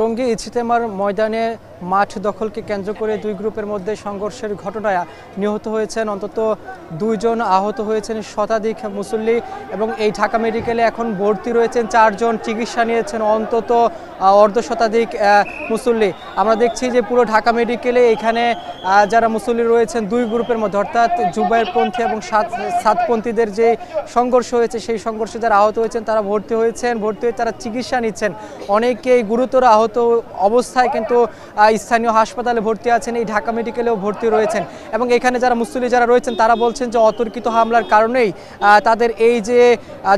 টঙ্গী ইজতেমার ময়দানে মাঠ দখলকে কেন্দ্র করে দুই গ্রুপের মধ্যে সংঘর্ষের ঘটনায় নিহত হয়েছেন অন্তত দুইজন, আহত হয়েছেন শতাধিক মুসল্লি এবং এই ঢাকা মেডিকেলে এখন ভর্তি রয়েছেন চারজন, চিকিৎসা নিয়েছেন অন্তত অর্ধশতাধিক মুসল্লি। আমরা দেখছি যে পুরো ঢাকা মেডিকেলে এখানে যারা মুসল্লি রয়েছেন দুই গ্রুপের মধ্যে, অর্থাৎ জুবাইরপন্থী এবং সাতপন্থীদের যে সংঘর্ষ হয়েছে সেই সংঘর্ষে যারা আহত হয়েছেন তারা ভর্তি হয়ে তারা চিকিৎসা নিচ্ছেন। অনেকেই গুরুতর আহত অবস্থায় কিন্তু স্থানীয় হাসপাতালে ভর্তি আছেন, এই ঢাকা মেডিকেলেও ভর্তি রয়েছেন। এবং এখানে যারা মুসল্লি যারা রয়েছেন তারা বলছেন যে অতর্কিত হামলার কারণেই তাদের এই যে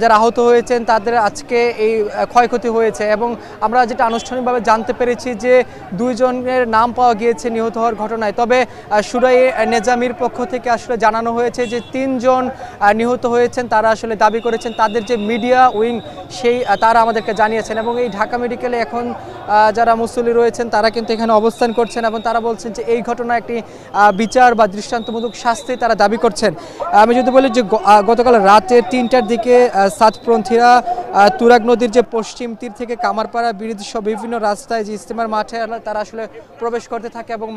যারা আহত হয়েছেন তাদের আজকে এই ক্ষয়ক্ষতি হয়েছে। এবং আমরা যেটা আনুষ্ঠানিকভাবে জানতে পেরেছি যে দুইজনের নাম পাওয়া গিয়েছে নিহত হওয়ার ঘটনায়। তবে সুরাই নেজামির পক্ষ থেকে আসলে জানানো হয়েছে যে তিনজন নিহত হয়েছেন, তারা আসলে দাবি করেছেন তাদের যে মিডিয়া উইং তারা আমাদেরকে জানিয়েছেন। এবং এই ঢাকা মেডিকেলে এখন যারা মুসল্লি রয়েছেন তারা কিন্তু এখানে অবস্থান করছেন এবং তারা বলছেন যে এই ঘটনা একটি বিচার বা দৃষ্টান্তমূলক শাস্তি তারা দাবি করছেন। আমি যদি বলি যে গতকাল রাতে 3টার দিকে সাতপন্থীরা তুরাগ নদীর যে পশ্চিম তীর থেকে কামারপাড়া ব্রিজ সহ বিভিন্ন রাস্তায় যে ইজতেমার মাঠে তারা আসলে প্রবেশ করতে থাকে এবং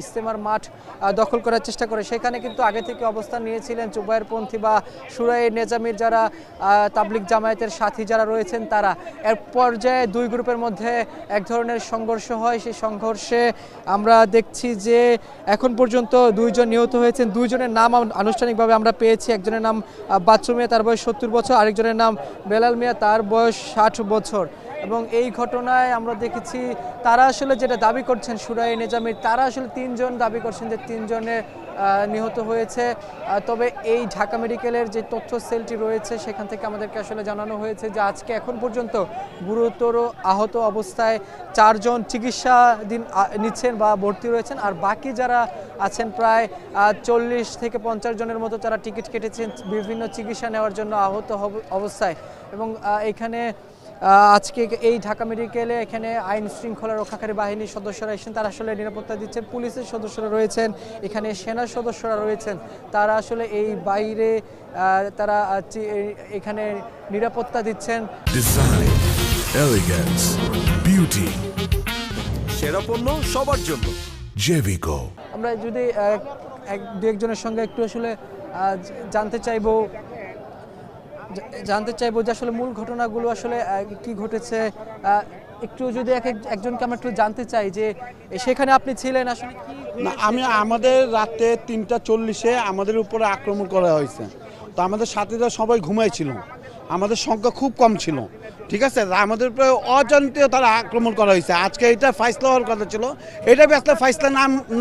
ইজতেমার মাঠ দখল করার চেষ্টা করে। সেখানে কিন্তু আগে থেকে অবস্থান নিয়েছিলেন জুবাইরপন্থী বা সুরাই নেজামির যারা তাবলিগ জামায়াতের সাথী যারা রয়েছেন তারা। এর পর্যায়ে দুই গ্রুপের মধ্যে এক ধরনের সংঘর্ষ হয়। সেই সংঘর্ষে আমরা দেখছি যে এখন পর্যন্ত দুইজন নিহত হয়েছেন। দুইজনের নাম আনুষ্ঠানিকভাবে আমরা পেয়েছি। একজনের নাম বাচ্চু মিয়া, তার বয়স 70 বছর, আরেকজনের নাম বেলাল মিয়া, তার বয়স 60 বছর। এবং এই ঘটনায় আমরা দেখেছি তারা আসলে যেটা দাবি করছেন সুরাই নেজামির, তারা আসলে তিনজন দাবি করছেন যে তিনজনে নিহত হয়েছে। তবে এই ঢাকা মেডিকেলের যে তথ্য সেলটি রয়েছে সেখান থেকে আমাদেরকে আসলে জানানো হয়েছে যে আজকে এখন পর্যন্ত গুরুতর আহত অবস্থায় চারজন চিকিৎসাধীন নিচ্ছেন বা ভর্তি রয়েছেন, আর বাকি যারা আছেন প্রায় 40 থেকে 50 জনের মতো যারা টিকিট কেটেছেন বিভিন্ন চিকিৎসা নেওয়ার জন্য আহত অবস্থায়। এবং এখানে আজকে এই ঢাকা মেডিকেলে এখানে আইন শৃঙ্খলা রক্ষাকারী বাহিনীর সদস্যরা এসেছেন, তারা আসলে নিরাপত্তা দিচ্ছেন, পুলিশের সদস্যরা রয়েছেন, এখানে সেনা সদস্যরা রয়েছেন, তারা আসলে এই বাইরে তারা এখানে নিরাপত্তা দিচ্ছেন। ডিজাইন, এলিগেন্স, বিউটি, সেরা পণ্য সবার জন্য জেভিকো। আমরা যদি দু একজনের সঙ্গে একটু আসলে জানতে চাইবো যে আসলে মূল ঘটনাগুলো আসলে কি ঘটেছে, একটু যদি একজনকে আমরা একটু জানতে চাই যে সেখানে আপনি ছিলেন আসলে কি না। আমাদের রাতে 3:40-এ আমাদের উপরে আক্রমণ করা হয়েছে। তো আমাদের সাথীরা সবাই ঘুমাইছিল, আমাদের সংখ্যা খুব কম ছিল, ঠিক আছে। আমাদের উপরে অজান্তে তারা আক্রমণ করা হয়েছে। আজকে এটা ফাইসলা হওয়ার কথা ছিল, এটা আসলে ফাইসলা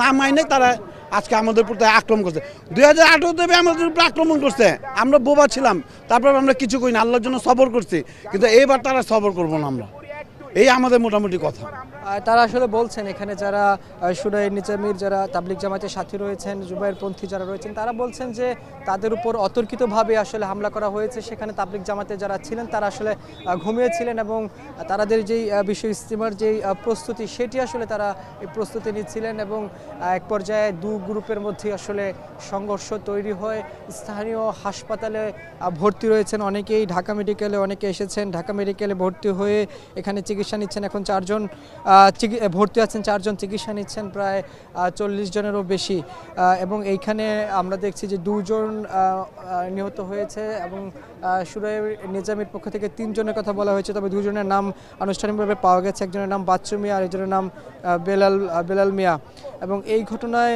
না মাইনে তারা আজকে আমাদের উপর আক্রমণ করছে। 2018-তে আমাদের উপরে আক্রমণ করছে, আমরা বোবা ছিলাম, তারপর আমরা কিছু করি না, আল্লাহর জন্য সবর করছি। কিন্তু এইবার তারা সবর করবো না আমরা, এই আমাদের মোটামুটি কথা। তারা আসলে বলছেন এখানে যারা সুরাই নেজামির যারা তাবলিগ জামায়াতের সাথী রয়েছেন, জুবাইরপন্থী যারা রয়েছেন, তারা বলছেন যে তাদের উপর অতর্কিতভাবে আসলে হামলা করা হয়েছে। সেখানে তাবলিগ জামাতে যারা ছিলেন তারা আসলে ঘুমিয়েছিলেন এবং তাদের যেই বিশ্ব ইজতেমার যেই প্রস্তুতি সেটি আসলে তারা এই প্রস্তুতি নিচ্ছিলেন। এবং এক পর্যায়ে দু গ্রুপের মধ্যে আসলে সংঘর্ষ তৈরি হয়। স্থানীয় হাসপাতালে ভর্তি রয়েছেন অনেকেই, ঢাকা মেডিকেলে অনেকে এসেছেন, ঢাকা মেডিকেলে ভর্তি হয়ে এখানে চিকিৎসা নিচ্ছেন। এখন চারজন ভর্তি আছেন, চারজন চিকিৎসা নিচ্ছেন, প্রায় 40 জনেরও বেশি। এবং এইখানে আমরা দেখছি যে দুজন নিহত হয়েছে এবং সুরাই নেজামির পক্ষ থেকে 3 জনের কথা বলা হয়েছে। তবে দুজনের নাম আনুষ্ঠানিকভাবে পাওয়া গেছে, একজনের নাম বাচ্চু মিয়া আর একজনের নাম বেলাল মিয়া। এবং এই ঘটনায়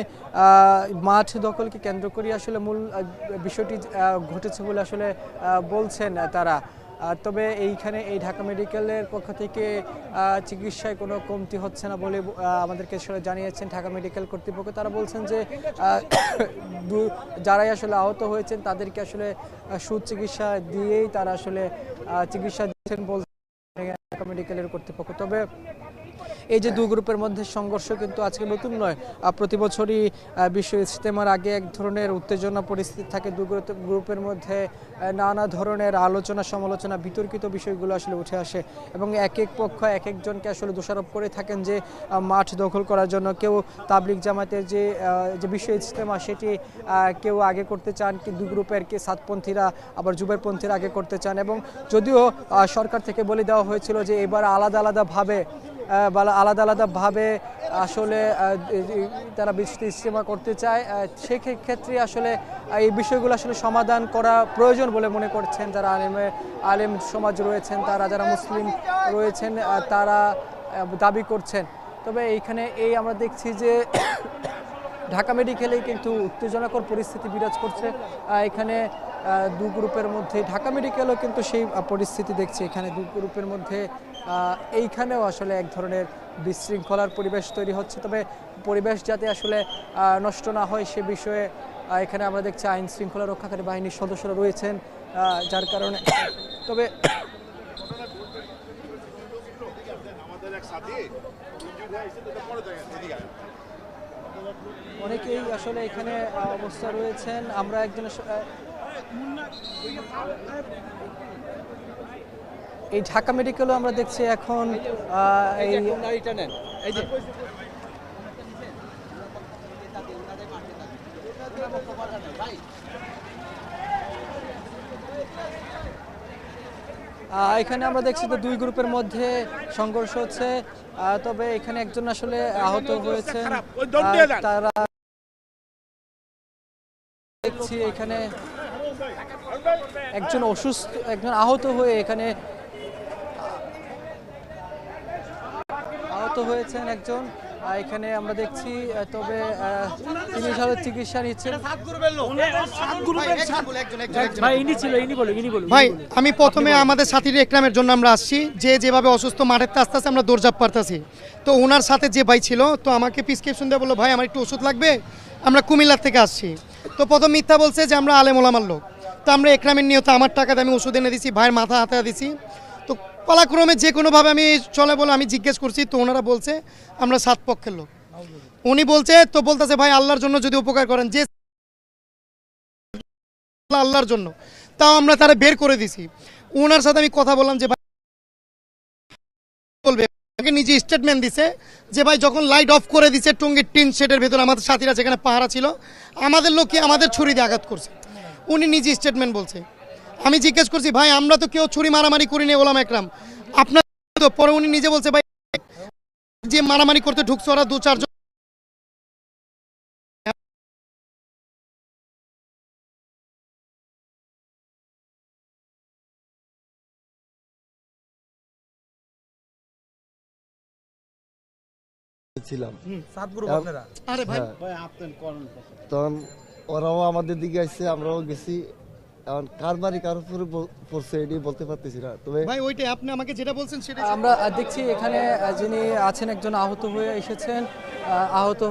মাঠ দখলকে কেন্দ্র করে আসলে মূল বিষয়টি ঘটেছে বলে আসলে বলছেন তারা। তবে এইখানে এই ঢাকা মেডিকেলের পক্ষ থেকে চিকিৎসায় কোনো কমতি হচ্ছে না বলে আমাদেরকে আসলে জানিয়েছেন ঢাকা মেডিকেল কর্তৃপক্ষ। তারা বলছেন যে যারাই আসলে আহত হয়েছেন তাদেরকে আসলে সুচিকিৎসা দিয়েই তারা আসলে চিকিৎসা দিচ্ছেন বলছেন ঢাকা মেডিকেলের কর্তৃপক্ষ। তবে এই যে দু গ্রুপের মধ্যে সংঘর্ষ কিন্তু আজকে নতুন নয়, প্রতি বছরই বিশ্ব ইজতেমার আগে এক ধরনের উত্তেজনা পরিস্থিতি থাকে। দু গ্রুপের মধ্যে নানা ধরনের আলোচনা সমালোচনা বিতর্কিত বিষয়গুলো আসলে উঠে আসে এবং এক এক পক্ষ এক একজনকে আসলে দোষারোপ করে থাকেন যে মাঠ দখল করার জন্য। কেউ তাবলিগ জামাতের যে বিশ্ব ইজতেমা সেটি কেউ আগে করতে চান, দু গ্রুপের কে সাতপন্থীরা আবার জুবাইরপন্থীরা আগে করতে চান। এবং যদিও সরকার থেকে বলে দেওয়া হয়েছিল যে এবার আলাদা আলাদাভাবে বা আলাদা আলাদাভাবে আসলে তারা বৃষ্টি ইজতেমা করতে চায়, সেই ক্ষেত্রে আসলে এই বিষয়গুলো আসলে সমাধান করা প্রয়োজন বলে মনে করছেন যারা আলেম সমাজ রয়েছেন, তারা যারা মুসলিম রয়েছেন তারা দাবি করছেন। তবে এইখানে আমরা দেখছি যে ঢাকা মেডিকেলেই কিন্তু উত্তেজনাকর পরিস্থিতি বিরাজ করছে। এখানে দু গ্রুপের মধ্যে ঢাকা মেডিকেলও কিন্তু সেই পরিস্থিতি দেখছি। এখানে দু গ্রুপের মধ্যে এইখানেও আসলে এক ধরনের বিশৃঙ্খলার পরিবেশ তৈরি হচ্ছে। তবে পরিবেশ যাতে আসলে নষ্ট না হয় সে বিষয়ে এখানে আমরা দেখছি আইন শৃঙ্খলা রক্ষাকারী বাহিনীর সদস্যরা রয়েছেন, যার কারণে তবে অনেকেই আসলে এখানে অবস্থা রয়েছেন। আমরা একজন এই ঢাকা মেডিকেলও আমরা দেখছি এখন এখানে আমরা দেখছি যে দুই গ্রুপের মধ্যে সংঘর্ষ হচ্ছে। তবে এখানে একজন আসলে আহত হয়েছেন, তারা দেখছি এখানে একজন অসুস্থ, একজন আহত হয়ে এখানে আহত হয়েছেন একজন এখানে আমরা দেখছি। তবে তিনি আসলে চিকিৎসা নিচ্ছেন। ভাই আমি প্রথমে আমাদের সাথীর একরামের জন্য আমরা আসছি, যে যেভাবে অসুস্থ মাঠের আস্তে আস্তে আমরা দৌড়ঝাঁপ পারতেছি। তো ওনার সাথে যে ভাই ছিল, তো আমাকে প্রেসক্রিপশন দিয়ে বললো ভাই আমার একটু ওষুধ লাগবে, আমরা কুমিল্লার থেকে আসছি। তো প্রথম মিথ্যা বলছে যে আমরা আলেম ওলামার লোক। তো আমরা একরামের নিয়তে আমার টাকাতে আমি ওষুধ এনে দিছি, ভাইয়ের মাথা হাতে দিছি। তো পালাক্রমে যে কোনোভাবে আমি চলে বলে আমি জিজ্ঞেস করছি, তো ওনারা বলছে আমরা সাত পক্ষের লোক। উনি বলছে, তো বলতেছে ভাই আল্লাহর জন্য যদি উপকার করেন, যে আল্লাহর জন্য, তাও আমরা তারা বের করে দিছি। ওনার সাথে আমি কথা বললাম যে ভাই বলবে, নিজে স্টেটমেন্ট দিছে যে ভাই যখন লাইট অফ করে দিছে টঙ্গীর টিন শেডের ভেতর আমাদের সাথীরা যেখানে পাহারা ছিল, আমাদের লোককে আমাদের ছুরি দিয়ে আঘাত করছে। উনি নিজে স্টেটমেন্ট বলছে। আমি জিজ্ঞেস করছি ভাই আমরা তো কেউ ছুরি মারামারি করিনি ওলামা একরাম, আপনার তো। পরে উনি নিজে বলছে ভাই যে মারামারি করতে ঢুকছে ওরা দু চারজন। ছিলাম আরে ভাই তখন ওরাও আমাদের দিকে আসছে, আমরাও গেছি। এখন কার বাড়ি কার উপরে পড়ছে এটি বলতে পারতেছি না। তবে ভাই ওইটাই আপনি আমাকে যেটা বলছেন সেটা আমরা দেখছি এখানে যিনি আছেন একজন আহত হয়ে এসেছেন। আহত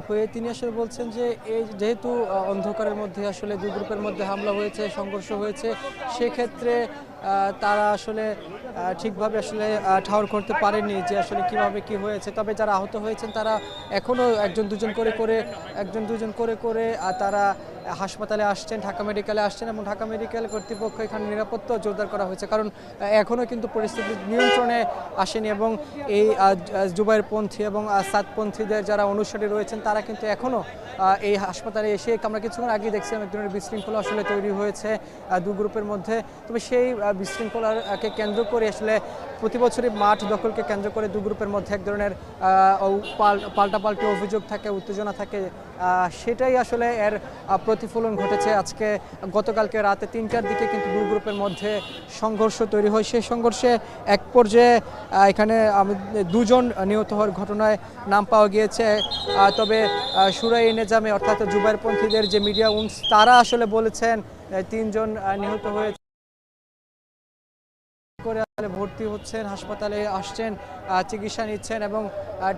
হয়ে তিনি আসলে বলছেন যে এই যেহেতু অন্ধকারের মধ্যে আসলে দুই গ্রুপের মধ্যে হামলা হয়েছে, সংঘর্ষ হয়েছে, সেক্ষেত্রে তারা আসলে ঠিকভাবে আসলে ঠাউর করতে পারেনি যে আসলে কিভাবে কি হয়েছে। তবে যারা আহত হয়েছেন তারা এখনও একজন দুজন করে তারা হাসপাতালে আসছেন, ঢাকা মেডিকেলে আসছেন, এবং ঢাকা মেডিকেল কর্তৃপক্ষ এখানে নিরাপত্তা জোরদার করা হয়েছে, কারণ এখনও কিন্তু পরিস্থিতি নিয়ন্ত্রণে আসেনি। এবং এই জুবাইরপন্থী এবং সাদপন্থীদের যারা অনুসারী রয়েছেন তারা কিন্তু এখনও এই হাসপাতালে এসে, আমরা কিছুক্ষণ আগেই দেখছিলাম এক ধরনের বিশৃঙ্খলা আসলে তৈরি হয়েছে দু গ্রুপের মধ্যে। তবে সেই বিশৃঙ্খলাকে কেন্দ্র করে আসলে প্রতি বছরই মাঠ দখলকে কেন্দ্র করে দু গ্রুপের মধ্যে এক ধরনের পাল্টাপাল্টি অভিযোগ থাকে, উত্তেজনা থাকে। সেটাই আসলে এর প্রতিফলন ঘটেছে। আজকে গতকালকে রাতে ৩টার দিকে কিন্তু দু গ্রুপের মধ্যে সংঘর্ষ তৈরি হয়। সেই সংঘর্ষে এক পর্যায়ে এখানে দুজন নিহত হওয়ার ঘটনায় নাম পাওয়া গিয়েছে। তবে সুরাই নিজামে অর্থাৎ জুবাইরপন্থীদের যে মিডিয়া উইংস তারা আসলে বলেছেন ৩ জন নিহত হয়েছে, করে ভর্তি হচ্ছেন, হাসপাতালে আসছেন, চিকিৎসা নিচ্ছেন। এবং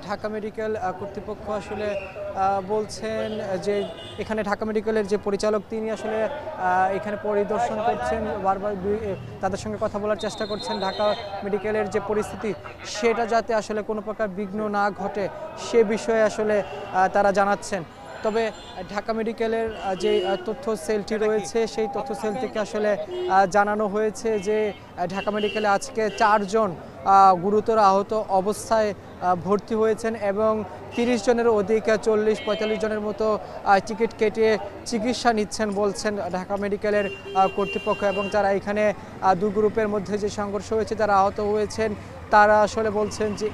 ঢাকা মেডিকেল কর্তৃপক্ষ আসলে বলছেন যে এখানে ঢাকা মেডিকেলের যে পরিচালক তিনি আসলে এখানে পরিদর্শন করছেন, বারবার তাদের সঙ্গে কথা বলার চেষ্টা করছেন। ঢাকা মেডিকেলের যে পরিস্থিতি সেটা যাতে আসলে কোনো প্রকার বিঘ্ন না ঘটে সে বিষয়ে আসলে তারা জানাচ্ছেন। তবে ঢাকা মেডিকেলের যে তথ্য সেলটি রয়েছে সেই তথ্য সেল থেকে আসলে জানানো হয়েছে যে ঢাকা মেডিকেলে আজকে 4 জন গুরুতর আহত অবস্থায় ভর্তি হয়েছেন এবং 30 জনের অধিক 40-45 জনের মতো টিকিট কেটে চিকিৎসা নিচ্ছেন বলছেন ঢাকা মেডিকেলের কর্তৃপক্ষ। এবং যারা এখানে দু গ্রুপের মধ্যে যে সংঘর্ষ হয়েছে, যারা আহত হয়েছেন তারা আসলে বলছেন যে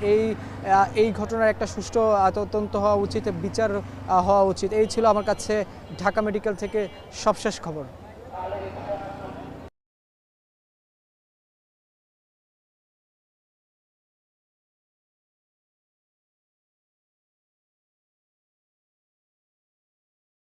এই ঘটনার একটা সুষ্ঠু তদন্ত হওয়া উচিত, বিচার হওয়া উচিত। এই ছিল আমার কাছে ঢাকা মেডিকেল থেকে সবশেষ খবর।